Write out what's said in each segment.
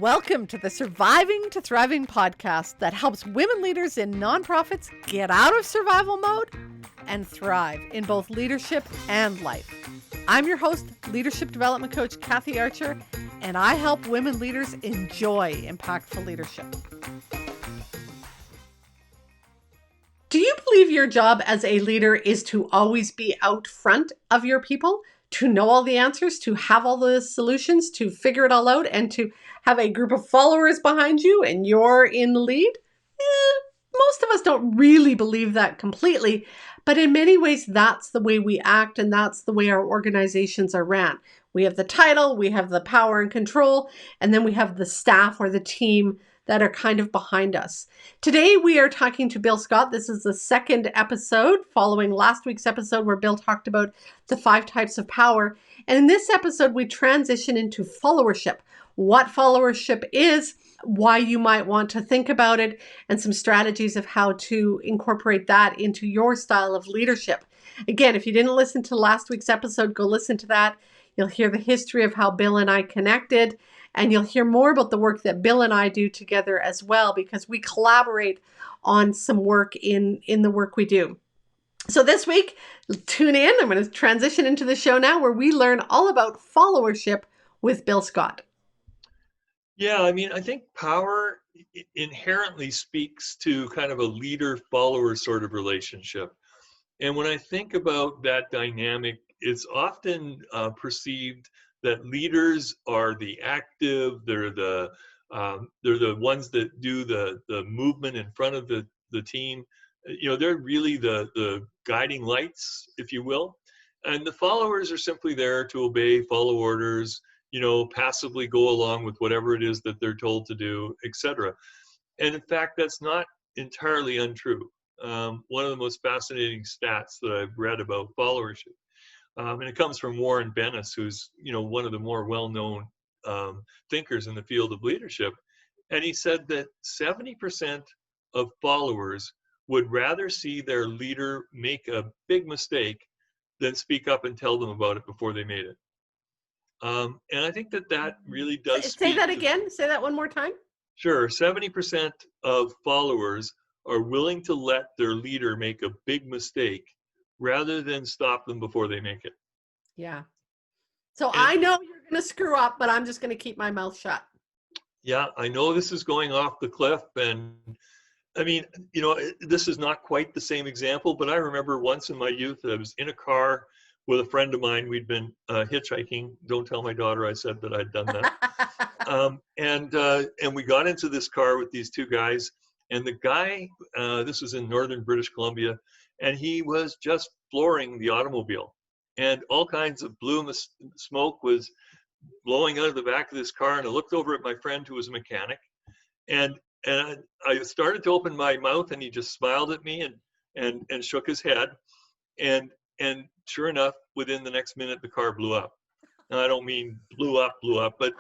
Welcome to the Surviving to Thriving podcast that helps women leaders in nonprofits get out of survival mode and thrive in both leadership and life. I'm your host, leadership development coach Kathy Archer, and I help women leaders enjoy impactful leadership. Do you believe your job as a leader is to always be out front of your people, to know all the answers, to have all the solutions, to figure it all out, and to have a group of followers behind you and you're in the lead? Most of us don't really believe that completely, but in many ways, that's the way we act and that's the way our organizations are ran. We have the title, we have the power and control, and then we have the staff or the team that are kind of behind us. Today, we are talking to Bill Scott. This is the second episode following last week's episode where Bill talked about the 5 types of power. And in this episode, we transition into followership, what followership is, why you might want to think about it, and some strategies of how to incorporate that into your style of leadership. Again, if you didn't listen to last week's episode, go listen to that. You'll hear the history of how Bill and I connected, and you'll hear more about the work that Bill and I do together as well, because we collaborate on some work in the work we do. So this week, tune in. I'm going to transition into the show now where we learn all about followership with Bill Scott. Yeah, I think power inherently speaks to kind of a leader-follower sort of relationship. And when I think about that dynamic, it's often perceived that leaders are the active, they're the ones that do the movement in front of the team. They're really the guiding lights, if you will. And the followers are simply there to obey, follow orders, passively go along with whatever it is that they're told to do, etc. And in fact, that's not entirely untrue. One of the most fascinating stats that I've read about followership, and it comes from Warren Bennis, who's one of the more well-known thinkers in the field of leadership, and he said that 70% of followers would rather see their leader make a big mistake than speak up and tell them about it before they made it. And I think that really does Say that again. Say that one more time. Sure. 70% of followers are willing to let their leader make a big mistake rather than stop them before they make it. Yeah. So I know you're going to screw up, but I'm just going to keep my mouth shut. Yeah, I know this is going off the cliff. And this is not quite the same example, but I remember once in my youth, I was in a car with a friend of mine. We'd been hitchhiking. Don't tell my daughter I said that I'd done that. And we got into this car with these two guys. And the guy, this was in northern British Columbia, and he was just flooring the automobile. And all kinds of blue smoke was blowing out of the back of this car. And I looked over at my friend who was a mechanic. And I started to open my mouth, and he just smiled at me and shook his head. And sure enough, within the next minute, the car blew up. Now, I don't mean blew up, but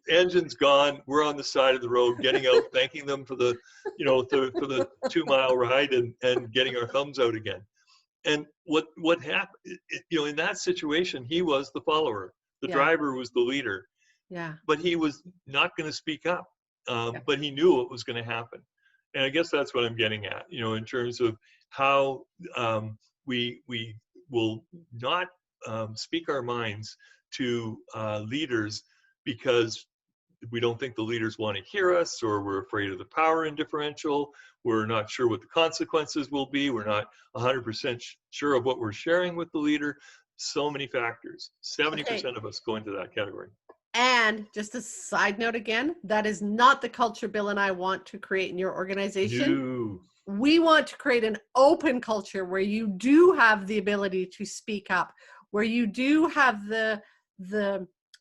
engine's gone. We're on the side of the road, getting out, thanking them for the 2-mile ride, and getting our thumbs out again. And what happened? In that situation, he was the follower. The driver was the leader. Yeah. But he was not going to speak up. But he knew what was going to happen. And I guess that's what I'm getting at. In terms of how we will not speak our minds to leaders because we don't think the leaders want to hear us, or we're afraid of the power indifferential. We're not sure what the consequences will be. We're not 100% sure of what we're sharing with the leader. So many factors. 70% of us go into that category. And just a side note again, that is not the culture Bill and I want to create in your organization. No. We want to create an open culture where you do have the ability to speak up, where you do have the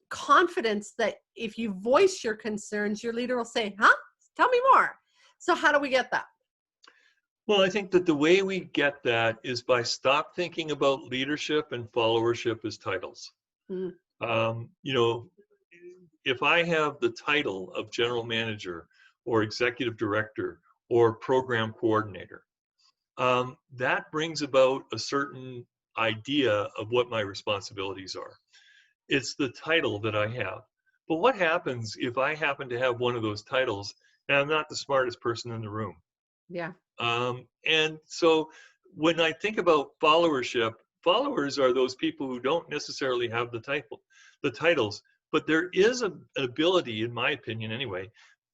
confidence that if you voice your concerns, your leader will say, tell me more. So how do we get that? Well, I think that the way we get that is by stop thinking about leadership and followership as titles. If I have the title of general manager or executive director or program coordinator, that brings about a certain idea of what my responsibilities are. It's the title that I have. But what happens if I happen to have one of those titles and I'm not the smartest person in the room? Yeah. And so when I think about followership, followers are those people who don't necessarily have the titles, but there is an ability, in my opinion anyway,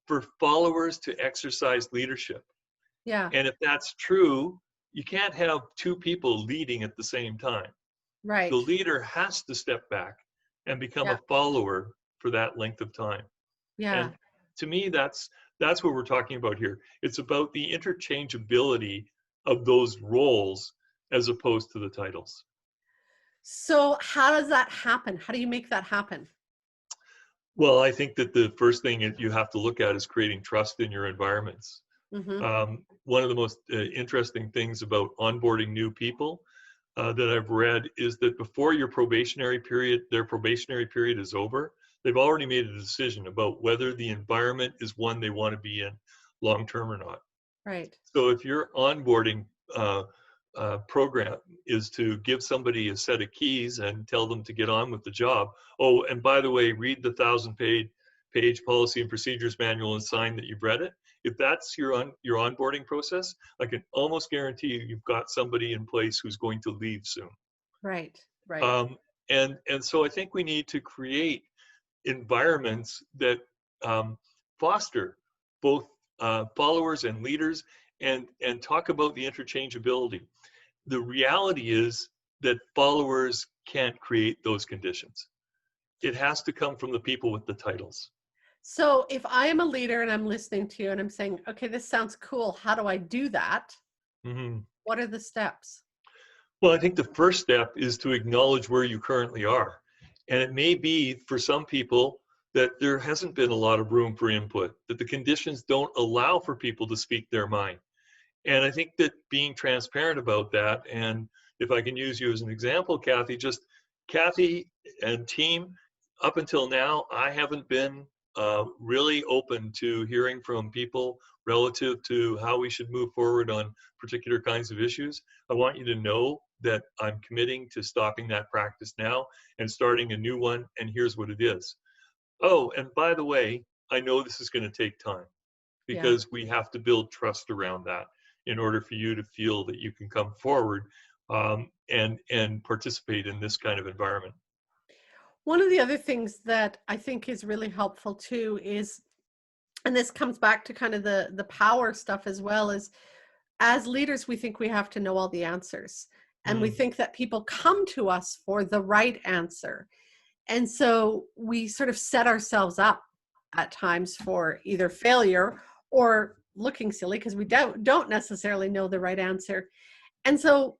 for followers to exercise leadership. Yeah. And if that's true, you can't have two people leading at the same time. The Right. leader has to step back and become Yeah. a follower for that length of time. Yeah. And to me, that's what we're talking about here. It's about the interchangeability of those roles as opposed to the titles. So how does that happen? How do you make that happen? Well, I think that the first thing that you have to look at is creating trust in your environments. Mm-hmm. One of the most interesting things about onboarding new people that I've read is that before their probationary period is over, they've already made a decision about whether the environment is one they want to be in long term or not. Right. So if your onboarding program is to give somebody a set of keys and tell them to get on with the job, oh, and by the way, read the 1,000-page policy and procedures manual and sign that you've read it. If that's your onboarding process, I can almost guarantee you've got somebody in place who's going to leave soon. Right. Right. Um, and so I think we need to create environments that foster both followers and leaders, and talk about the interchangeability. The reality is that followers can't create those conditions. It has to come from the people with the titles. So if I am a leader and I'm listening to you and I'm saying, okay, this sounds cool. How do I do that? Mhm. What are the steps? Well, I think the first step is to acknowledge where you currently are. And it may be for some people that there hasn't been a lot of room for input, that the conditions don't allow for people to speak their mind. And I think that being transparent about that, and if I can use you as an example, Kathy and team, up until now, I haven't been really open to hearing from people relative to how we should move forward on particular kinds of issues. I want you to know that I'm committing to stopping that practice now and starting a new one, and here's what it is. Oh, and by the way, I know this is going to take time Yeah. because we have to build trust around that in order for you to feel that you can come forward and participate in this kind of environment. One of the other things that I think is really helpful too is, and this comes back to kind of the power stuff as well, is as leaders, we think we have to know all the answers. And we Mm, think that people come to us for the right answer. And so we sort of set ourselves up at times for either failure or looking silly because we don't necessarily know the right answer. And so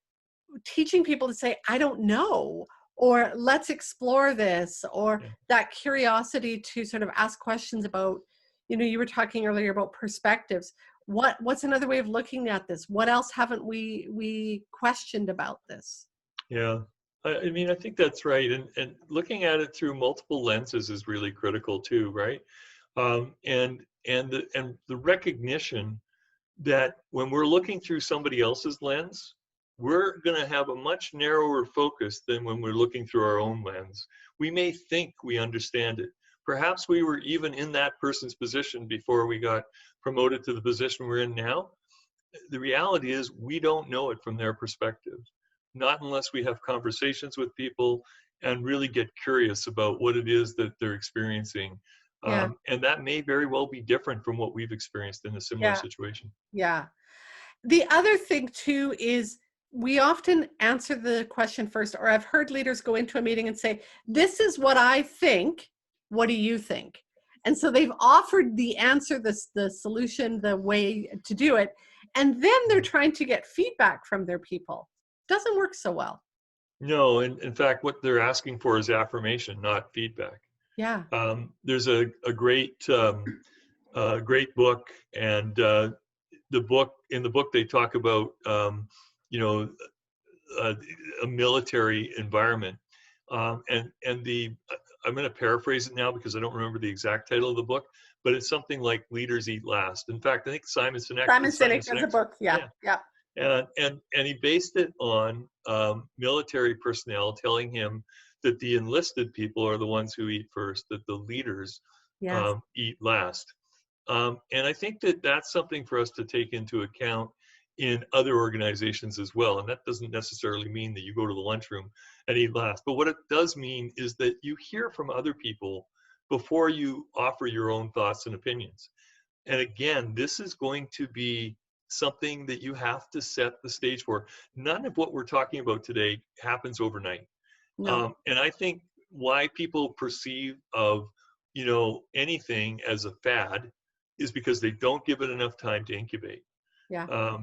teaching people to say, I don't know, or let's explore this, or yeah. that curiosity to sort of ask questions about, you were talking earlier about perspectives. What's another way of looking at this? What else haven't we questioned about this? Yeah. I mean, I think that's right. And looking at it through multiple lenses is really critical too, right? And the recognition that when we're looking through somebody else's lens, we're going to have a much narrower focus than when we're looking through our own lens. We may think we understand it. Perhaps we were even in that person's position before we got promoted to the position we're in now. The reality is we don't know it from their perspective, not unless we have conversations with people and really get curious about what it is that they're experiencing. Yeah, And that may very well be different from what we've experienced in a similar yeah, situation. yeah. The other thing too is we often answer the question first, or I've heard leaders go into a meeting and say, this is what I think. What do you think? And so they've offered the answer, the solution, the way to do it. And then they're trying to get feedback from their people. Doesn't work so well. No, and in fact, what they're asking for is affirmation, not feedback. Yeah. There's a great book, and in the book they talk about you know a, a military environment, and the I'm going to paraphrase it now because I don't remember the exact title of the book, but it's something like "Leaders Eat Last." In fact, I think Simon Simon Sinek has a Sinek's, book. Yeah. yeah, Yeah. and he based it on military personnel telling him that the enlisted people are the ones who eat first, that the leaders Yes. eat last. And I think that that's something for us to take into account in other organizations as well. And that doesn't necessarily mean that you go to the lunchroom and eat last. But what it does mean is that you hear from other people before you offer your own thoughts and opinions. And again, this is going to be something that you have to set the stage for. None of what we're talking about today happens overnight. No. And I think why people perceive of, anything as a fad is because they don't give it enough time to incubate. Yeah.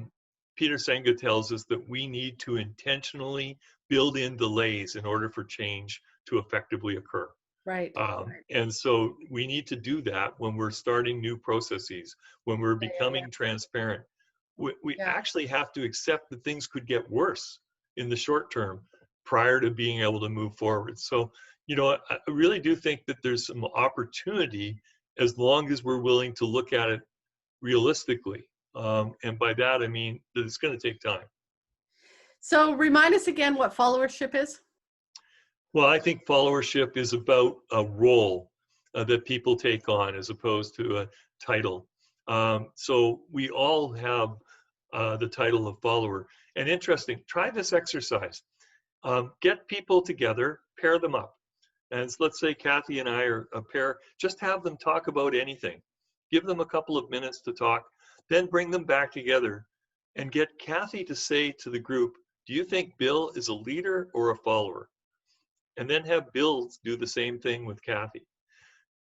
Peter Senga tells us that we need to intentionally build in delays in order for change to effectively occur. Right. And so we need to do that when we're starting new processes, when we're becoming transparent. We actually have to accept that things could get worse in the short term prior to being able to move forward. So, I really do think that there's some opportunity as long as we're willing to look at it realistically. And by that, I mean that it's going to take time. So remind us again what followership is. Well, I think followership is about a role that people take on as opposed to a title. So we all have the title of follower. And interesting, try this exercise. Get people together, pair them up. And let's say Kathy and I are a pair, just have them talk about anything. Give them a couple of minutes to talk, then bring them back together and get Kathy to say to the group, do you think Bill is a leader or a follower? And then have Bill do the same thing with Kathy.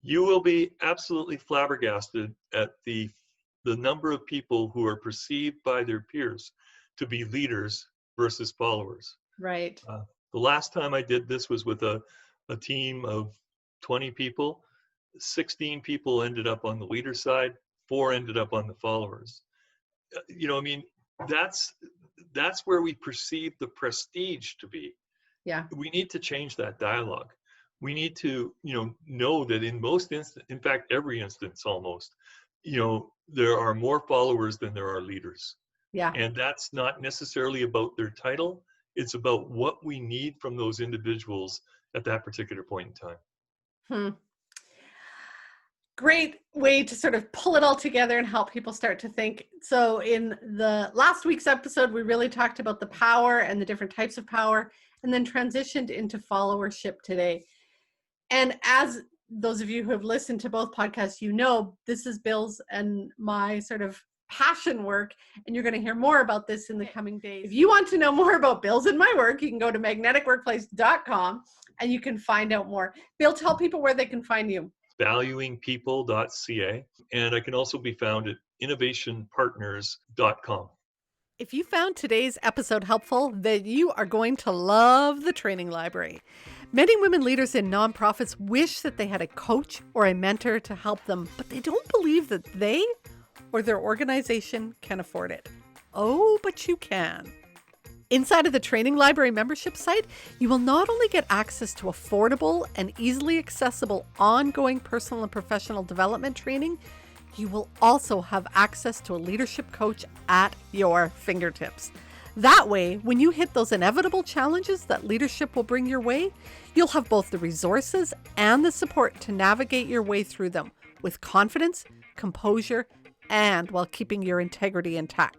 You will be absolutely flabbergasted at the number of people who are perceived by their peers to be leaders versus followers. Right. The last time I did this was with a team of 20 people. 16 people ended up on the leader side, 4 ended up on the followers. That's where we perceive the prestige to be. Yeah. We need to change that dialogue. We need to, know that in most instances, in fact, every instance almost, there are more followers than there are leaders. Yeah. And that's not necessarily about their title. It's about what we need from those individuals at that particular point in time. Great way to sort of pull it all together and help people start to think. So in the last week's episode, we really talked about the power and the different types of power, and then transitioned into followership today. And as those of you who have listened to both podcasts, this is Bill's and my sort of passion work, and you're going to hear more about this in the coming days. If you want to know more about Bill's and my work, you can go to magneticworkplace.com and you can find out more. Bill, tell people where they can find you. valuingpeople.ca, and I can also be found at innovationpartners.com. If you found today's episode helpful, then you are going to love the training library. Many women leaders in nonprofits wish that they had a coach or a mentor to help them, but they don't believe that they or their organization can afford it. Oh, but you can. Inside of the Training Library membership site, you will not only get access to affordable and easily accessible ongoing personal and professional development training, you will also have access to a leadership coach at your fingertips. That way, when you hit those inevitable challenges that leadership will bring your way, you'll have both the resources and the support to navigate your way through them with confidence, composure, and while keeping your integrity intact.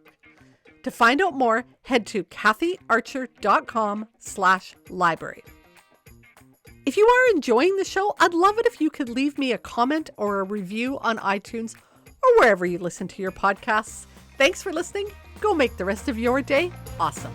To find out more, head to kathyarcher.com/library. If you are enjoying the show, I'd love it if you could leave me a comment or a review on iTunes or wherever you listen to your podcasts. Thanks for listening. Go make the rest of your day awesome.